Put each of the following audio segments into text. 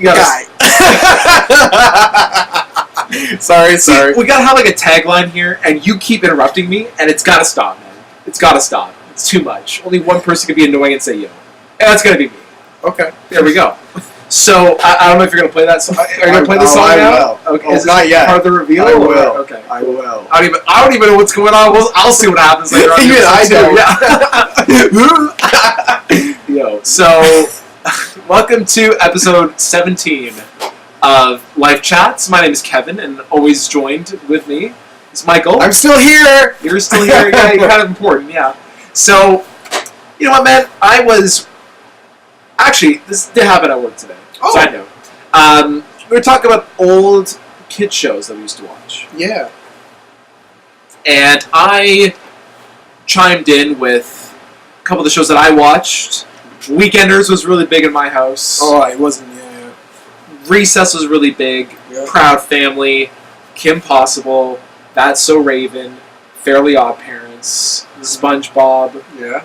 You gotta... Sorry. We gotta have like a tagline here, and you keep interrupting me, and it's gotta stop, man. It's gotta stop. It's too much. Only one person can be annoying and say yo. And that's gonna be me. Okay. There we go. So, I don't know if you're gonna play that song. Are you gonna play this song now? I will. Okay. Oh, is this not yet. part of the reveal? I will. Okay. I will. I don't even know what's going on. I'll see what happens later on. Even I do. Yeah. Yo. So, welcome to episode 17 of Life Chats. My name is Kevin, and always joined with me is Michael. I'm still here. You're still here. Yeah, you're kind of important. Yeah. So, you know what, man? Actually, this did happen at work today. Oh. Side note. We were talking about old kid shows that we used to watch. Yeah. And I chimed in with a couple of the shows that I watched. Weekenders was really big in my house. Oh, it wasn't, yeah. Recess was really big. Yeah. Proud Family. Kim Possible. That's So Raven. Fairly Odd Parents. SpongeBob. Yeah.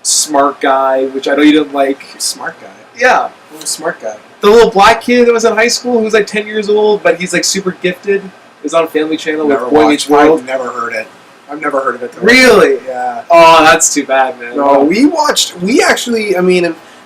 Smart Guy, which I know you didn't like. Smart guy. Yeah. I'm a smart guy. The little black kid that was in high school who was like 10 years old, but he's like super gifted. Is on Family Channel with Boy Meets World. I've never heard it. I've never heard of it. Really? Yeah. Oh, that's too bad, man. No, in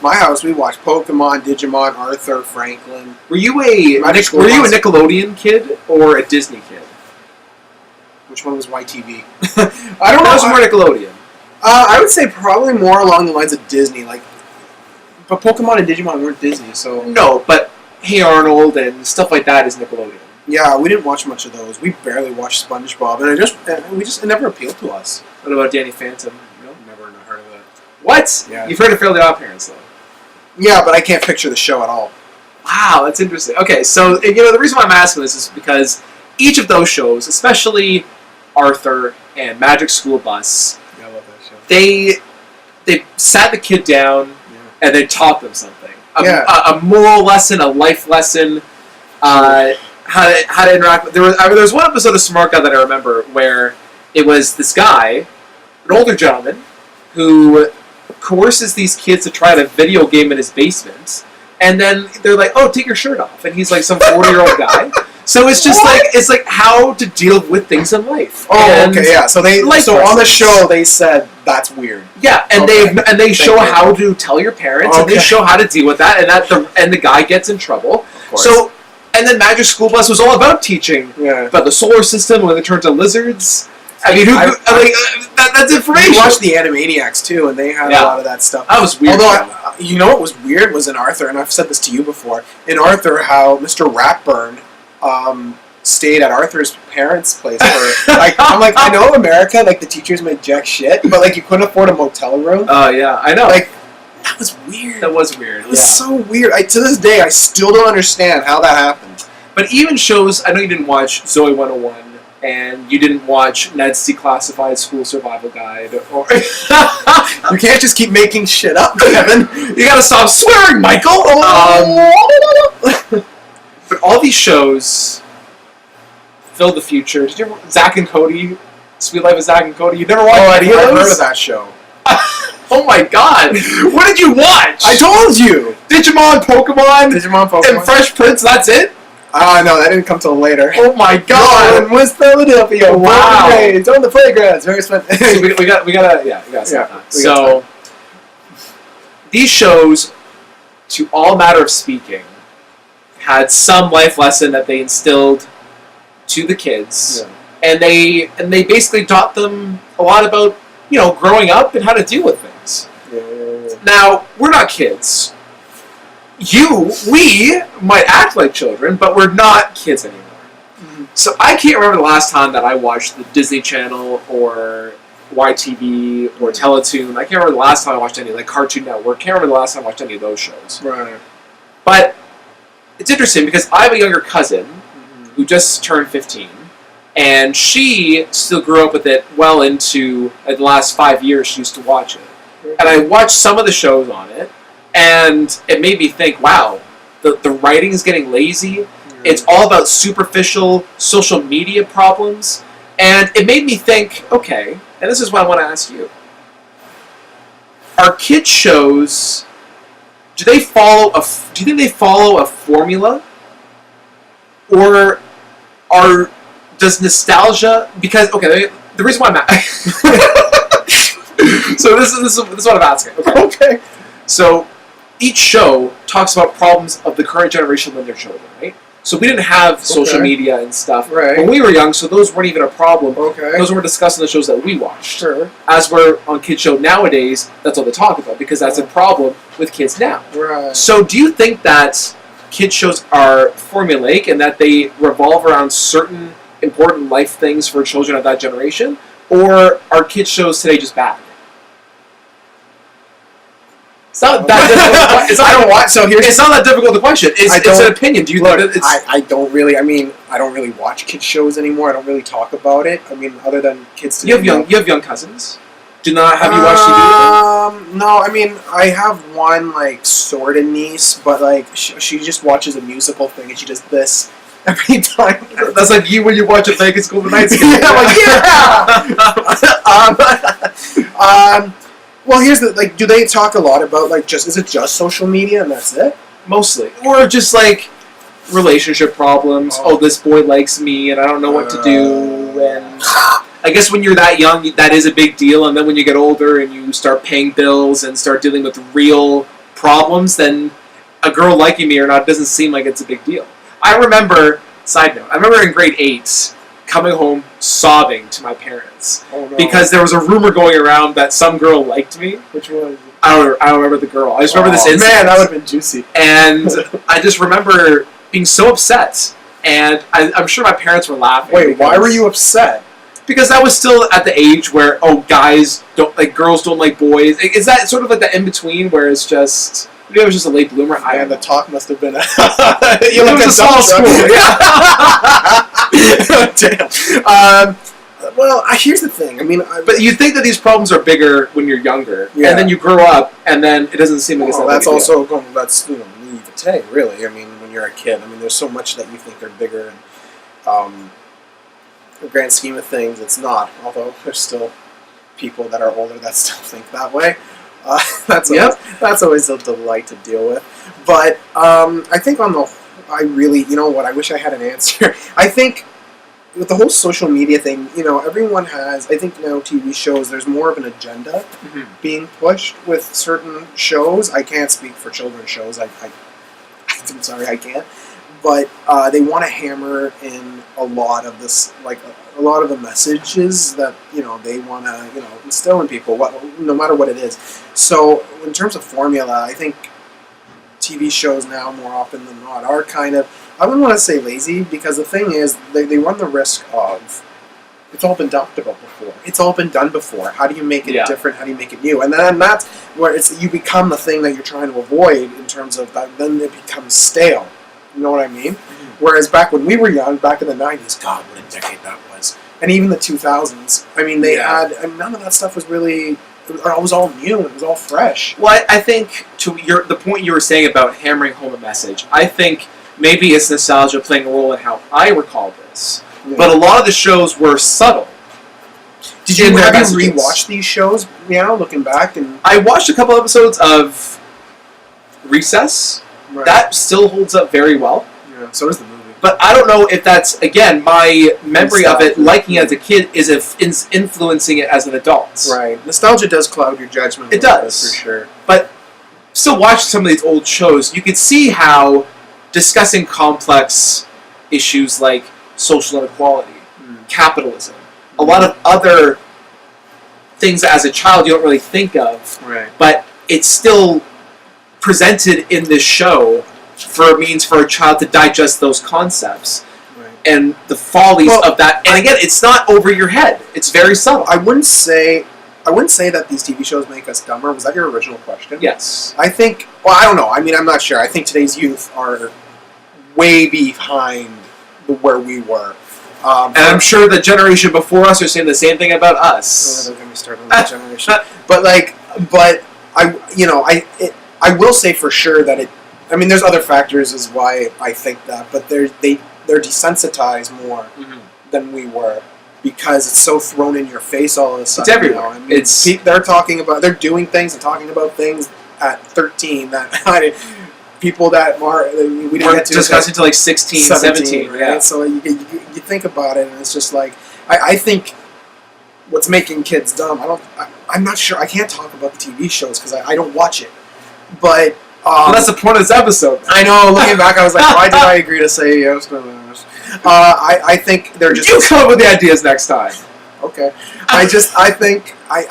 my house, we watched Pokemon, Digimon, Arthur, Franklin. Were you a Nickelodeon kid or a Disney kid? Which one was YTV? I don't know. That was more Nickelodeon. I would say probably more along the lines of Disney, but Pokemon and Digimon weren't Disney, so... No, but Hey Arnold and stuff like that is Nickelodeon. Yeah, we didn't watch much of those. We barely watched SpongeBob, and it never appealed to us. What about Danny Phantom? No? Never heard of it. What? Yeah. You've heard of Fairly Odd Parents, though. Yeah, but I can't picture the show at all. Wow, that's interesting. Okay, so, the reason why I'm asking this is because each of those shows, especially Arthur and Magic School Bus... Yeah, I love that show. They sat the kid down and they taught them something. A moral lesson, a life lesson, how to interact with... There was one episode of Smart Guy that I remember where it was this guy, an older gentleman, who coerces these kids to try a video game in his basement, and then they're like, oh, take your shirt off. And he's like some 40-year-old guy. So it's just like how to deal with things in life. Oh, okay, yeah. So on the show they said that's weird. Yeah, and they show how to tell your parents, and they show how to deal with that, and the guy gets in trouble. Of course. So, and then Magic School Bus was all about teaching about the solar system when they turn to lizards. I mean, that's information. We watched the Animaniacs too, and they had a lot of that stuff. That was weird. Although, you know what was weird was in Arthur, and I've said this to you before. In Arthur, how Mr. Ratburn stayed at Arthur's parents' place for I know America, the teachers make jack shit, but you couldn't afford a motel room. Oh yeah, I know. That was weird. That was weird. It was so weird. To this day, I still don't understand how that happened. But even shows, I know you didn't watch Zoe 101, and you didn't watch Ned's Declassified School Survival Guide, or you can't just keep making shit up, Kevin. You gotta stop swearing, Michael. But all these shows filled the future. Did you ever Zack and Cody? Sweet Life of Zack and Cody. You never watched any of those? I've heard of that show. Oh my god! What did you watch? I told you! Digimon, Pokemon, and Fresh Prince, that's it? No, that didn't come till later. Oh my god! In West Philadelphia, wow! It's on the playgrounds, very expensive. So we gotta stop that. So, these shows, to all matter of speaking, had some life lesson that they instilled to the kids, and they basically taught them a lot about growing up and how to deal with things. Now we're not kids. We might act like children, but we're not kids anymore. Mm-hmm. So I can't remember the last time that I watched the Disney Channel or YTV or Teletoon. I can't remember the last time I watched any Cartoon Network. Can't remember the last time I watched any of those shows. Right. But it's interesting because I have a younger cousin who just turned 15, and she still grew up with it well into the last 5 years. She used to watch it, and I watched some of the shows on it, and it made me think, wow, the writing is getting lazy. It's all about superficial social media problems, and it made me think, okay, and this is what I want to ask you: are kids shows do they follow do you think they follow a formula, or does nostalgia, because okay, the reason why I'm so this is what I'm asking. Okay. So each show talks about problems of the current generation when they're children, right? So we didn't have social media and stuff when we were young, so those weren't even a problem. Okay. Those weren't discussed in the shows that we watched. Sure. As we're on kids' show nowadays, that's all they talk about, because that's a problem with kids now. Right. So do you think that kids' shows are formulaic and that they revolve around certain important life things for children of that generation? Or are kids' shows today just bad? It's not that difficult. It's not that difficult to question. It's an opinion. Do you look? I don't really. I mean, I don't really watch kids shows anymore. I don't really talk about it. I mean, other than kids. You have young cousins. Have you watched TV? No. I mean, I have one like sort of niece, but like she just watches a musical thing and she does this every time. That's like you when you watch a Vegas Golden Knights game. Yeah, like, well, here's the do they talk a lot about is it just social media and that's it? Mostly, or just like relationship problems. Oh, this boy likes me and I don't know what to do. And I guess when you're that young, that is a big deal. And then when you get older and you start paying bills and start dealing with real problems, then a girl liking me or not doesn't seem like it's a big deal. I remember in grade 8 coming home sobbing to my parents because there was a rumor going around that some girl liked me. Which one? I don't remember the girl. I just remember this incident. Man, that would have been juicy. And I just remember being so upset, and I'm sure my parents were laughing. Wait, why were you upset? Because I was still at the age where guys don't like girls, don't like boys. Is that sort of like the in between where it's just? Maybe I was just a late bloomer. The talk must have been a... you look at a small school. Damn. Well, here's the thing. I mean... But you think that these problems are bigger when you're younger. Yeah. And then you grow up, and then it doesn't seem like it's that big a deal. That's naivete, really. I mean, when you're a kid. I mean, there's so much that you think are bigger. And in the grand scheme of things, it's not. Although there's still people that are older that still think that way. That's always a delight to deal with. But I think I wish I had an answer. I think with the whole social media thing, everyone has, I think now TV shows, there's more of an agenda being pushed with certain shows. I can't speak for children's shows. I'm sorry, I can't. But they want to hammer in a lot of this, a lot of the messages that they want to instill in people, no matter what it is. So in terms of formula, I think TV shows now more often than not are kind of, I wouldn't want to say lazy, because the thing is they run the risk of it's all been done before. It's all been done before. How do you make it different? How do you make it new? And then that's where you become the thing that you're trying to avoid in terms of that. Then it becomes stale. You know what I mean? Mm-hmm. Whereas back when we were young, back in the 90s, God, what a decade that was. And even the 2000s, I mean, they had, none of that stuff was really, it was all new, it was all fresh. Well, I think, to the point you were saying about hammering home a message, I think maybe it's nostalgia playing a role in how I recall this. Yeah. But a lot of the shows were subtle. Have you rewatched these shows now, looking back? And I watched a couple episodes of Recess. Right. That still holds up very well. Yeah, so does the movie. But I don't know if that's, again, my memory of it, liking it as a kid, is influencing it as an adult. Right. Nostalgia does cloud your judgment. It does. For sure. But still watching some of these old shows, you could see how discussing complex issues like social inequality, capitalism, a lot of other things that as a child you don't really think of, but it's still presented in this show for a means for a child to digest those concepts and the follies of that. And again, it's not over your head. It's very subtle. I wouldn't say that these TV shows make us dumber. Was that your original question? Yes. I think, I don't know. I mean, I'm not sure. I think today's youth are way behind where we were. And I'm sure the generation before us are saying the same thing about us. Don't get me started on that generation. But I will say for sure that there's other factors as why I think that, but they're desensitized more than we were, because it's so thrown in your face all of a sudden. It's everywhere. They're doing things and talking about things at 13 that people that we didn't get to discussing to like 16, 17, right? Yeah. So you think about it, and it's just like I think what's making kids dumb. I'm not sure. I can't talk about the TV shows because I don't watch it, but. Well, that's the point of this episode. I know. Looking back, I was like, why did I agree to say yes? I think they're just. You come up with the ideas next time. Okay. I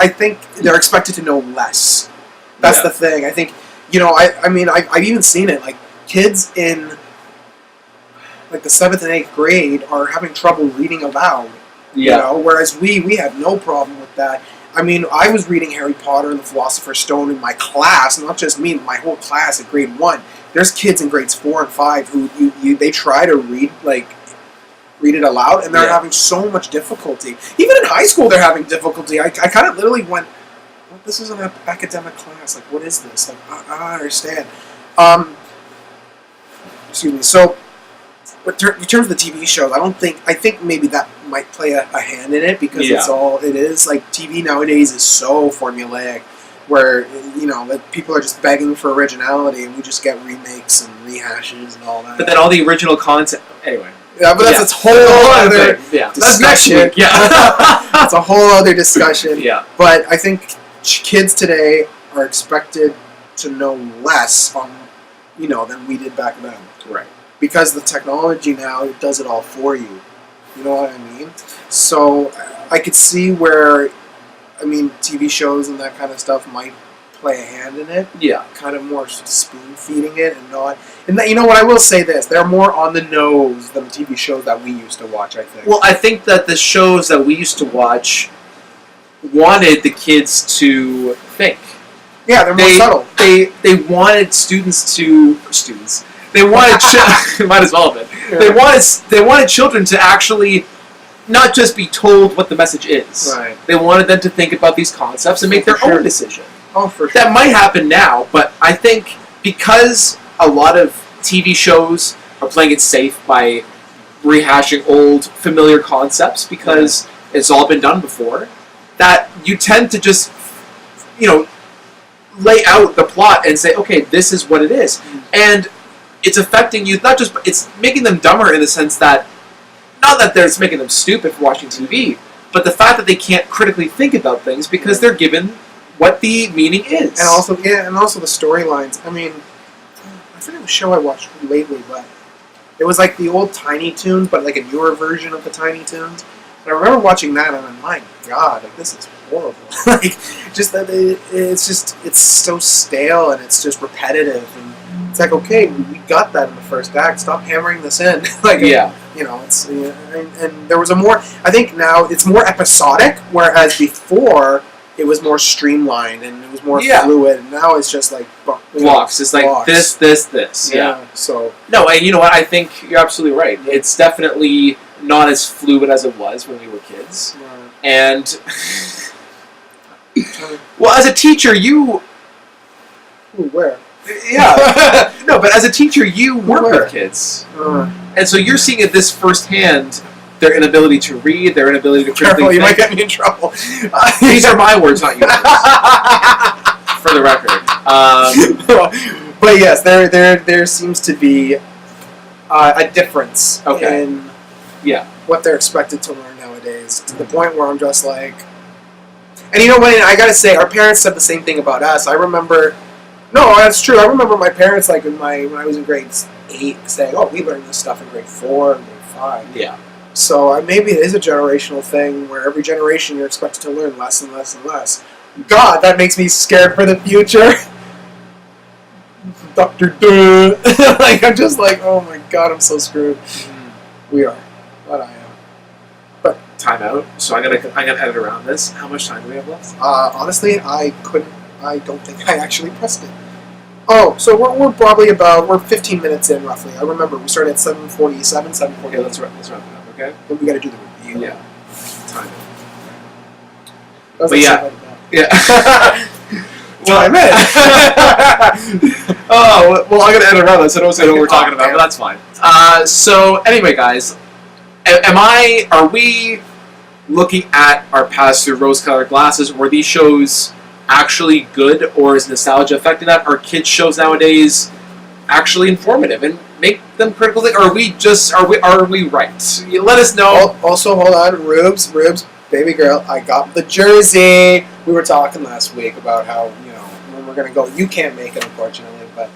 think they're expected to know less. That's the thing. I think, I've even seen it. Like, kids in, like, the 7th and 8th grade are having trouble reading aloud. Yeah. Whereas we had no problem with that. I mean, I was reading Harry Potter and the Philosopher's Stone in my class, not just me, my whole class at grade 1. There's kids in grades 4 and 5 who they try to read it aloud, and they're having so much difficulty. Even in high school, they're having difficulty. I kind of literally went, well, this is an academic class. Like, what is this? Like, I don't understand. Excuse me. So, in terms of the TV shows, I think maybe that might play a hand in it because it is. Like, TV nowadays is so formulaic where, like people are just begging for originality and we just get remakes and rehashes and all that. But then all the original content, anyway. Yeah, but that's a whole other discussion. That's next week. Yeah. That's a whole other discussion. Yeah. But I think kids today are expected to know less than we did back then. Right. Because the technology now, it does it all for you. You know what I mean? So I could see where, TV shows and that kind of stuff might play a hand in it. Yeah. Kind of more spoon-feeding it and not... And that, what I will say this, they're more on the nose than the TV shows that we used to watch, I think. Well, I think that the shows that we used to watch wanted the kids to think. Yeah, they're more subtle. They wanted They wanted might as well have been. Yeah. They wanted children to actually not just be told what the message is. Right. They wanted them to think about these concepts and make their own decision. Oh, for sure. That might happen now, but I think because a lot of TV shows are playing it safe by rehashing old familiar concepts because it's all been done before, that you tend to just lay out the plot and say, okay, this is what it is. And it's affecting you, it's making them dumber in the sense that, not that it's making them stupid for watching TV, but the fact that they can't critically think about things because they're given what the meaning is. And also the storylines. I forget what show I watched lately, but it was like the old Tiny Toons, but like a newer version of the Tiny Toons. And I remember watching that, and I'm like, my God, like, this is horrible. Like, just that it's so stale and it's just repetitive and. It's like, okay, we got that in the first act. Stop hammering this in. It's and there was I think now it's more episodic, whereas before it was more streamlined and it was more fluid. And now it's just like blocks. It's like this. Yeah. So no, and you know what? I think you're absolutely right. It's definitely not as fluid as it was when we were kids. Right. And well, as a teacher, where. Yeah. No, but as a teacher, you work with kids. And so you're seeing it this firsthand, their inability to read, their inability to critically think. You might get me in trouble. These are my words, not yours. For the record. But yes, there seems to be a difference in what they're expected to learn nowadays, to the point where I'm just like... And you know what, I gotta say, our parents said the same thing about us. I remember... No, that's true. I remember my parents, like when I was in grade 8, saying, "Oh, we learned this stuff in grade 4 and grade 5." Yeah. So maybe it is a generational thing where every generation you're expected to learn less and less and less. God, that makes me scared for the future. Dr. Duh. Like, I'm just like, oh my God, I'm so screwed. We are. But I am. But time out. So I'm gonna edit around this. How much time do we have left? Honestly, I don't think I actually pressed it. Oh, so we're probably we're 15 minutes in, roughly. I remember we started at 7:47, 7:48. Okay, let's wrap it up, okay? Then we gotta do the review. Yeah. Time. But yeah. Time in. Oh, well, I'm going to edit around this. I don't say what we're talking about, but that's fine. So, anyway, guys, are we looking at our past through rose-colored glasses, or were these shows actually good, or is nostalgia affecting that? Are kids shows nowadays actually informative and make them critical think? Or are we right? You let us know. Also, hold on, Rubes, baby girl, I got the jersey. We were talking last week about how, when we're gonna go. You can't make it, unfortunately, but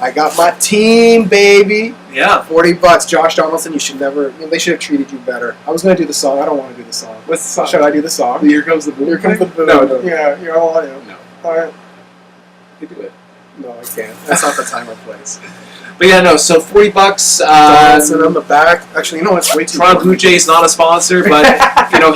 I got my team, baby. Yeah. $40. Josh Donaldson, you should never. They should have treated you better. I was gonna do the song. I don't want to do the song. What's the song? Should I do the song? Here comes the boom. Here comes the boom. No. Yeah, you don't want to. No. All right. You do it. No, I can't. That's not the time or place. But yeah, no. So $40. Donaldson on the back. Actually, it's way too. Toronto Blue Jays not a sponsor, but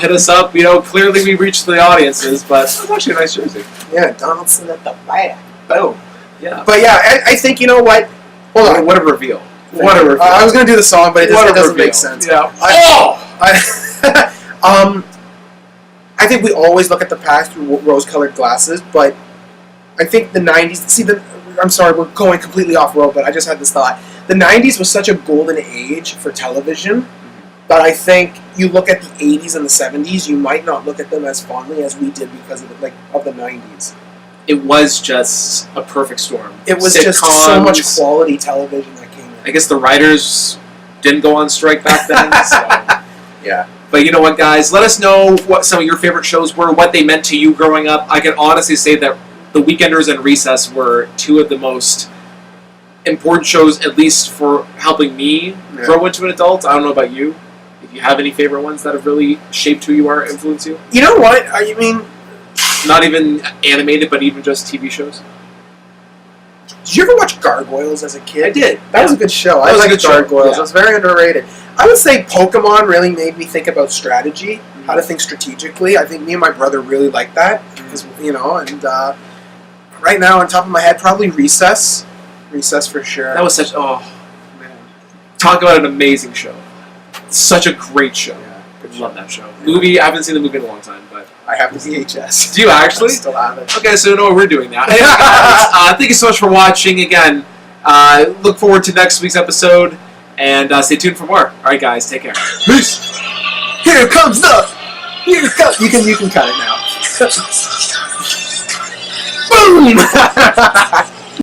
hit us up. Clearly we reached the audiences, but it's actually a nice jersey. Yeah, Donaldson at the back. Boom. Yeah. But yeah, I think you know what. Hold on. What a reveal. I was gonna do the song, but it doesn't reveal. make sense. Yeah. I think we always look at the past through rose-colored glasses, but I think the '90s. I'm sorry, we're going completely off-road, but I just had this thought. The '90s was such a golden age for television, but I think you look at the '80s and the '70s, you might not look at them as fondly as we did because of the '90s. It was just a perfect storm. It was Sitcoms, just so much quality television that came in. I guess the writers didn't go on strike back then. So. Yeah. But you know what, guys? Let us know what some of your favorite shows were, what they meant to you growing up. I can honestly say that The Weekenders and Recess were two of the most important shows, at least for helping me grow into an adult. I don't know about you. If you have any favorite ones that have really shaped who you are, influenced you? You know what? I mean... Not even animated, but even just TV shows. Did you ever watch Gargoyles as a kid? I did. That was a good show. I liked Gargoyles. Yeah. It was very underrated. I would say Pokemon really made me think about strategy, how to think strategically. I think me and my brother really liked that, because and right now on top of my head, probably Recess. Recess for sure. That was such man. Talk about an amazing show. Such a great show. Yeah, Love that show. Movie, I haven't seen the movie in a long time, but I have the VHS. Do you actually? I still have it. Okay, so you know what we're doing now. Anyway, guys, thank you so much for watching. Again, look forward to next week's episode, and stay tuned for more. All right, guys, take care. Peace. Here comes the. You can cut it now. Boom.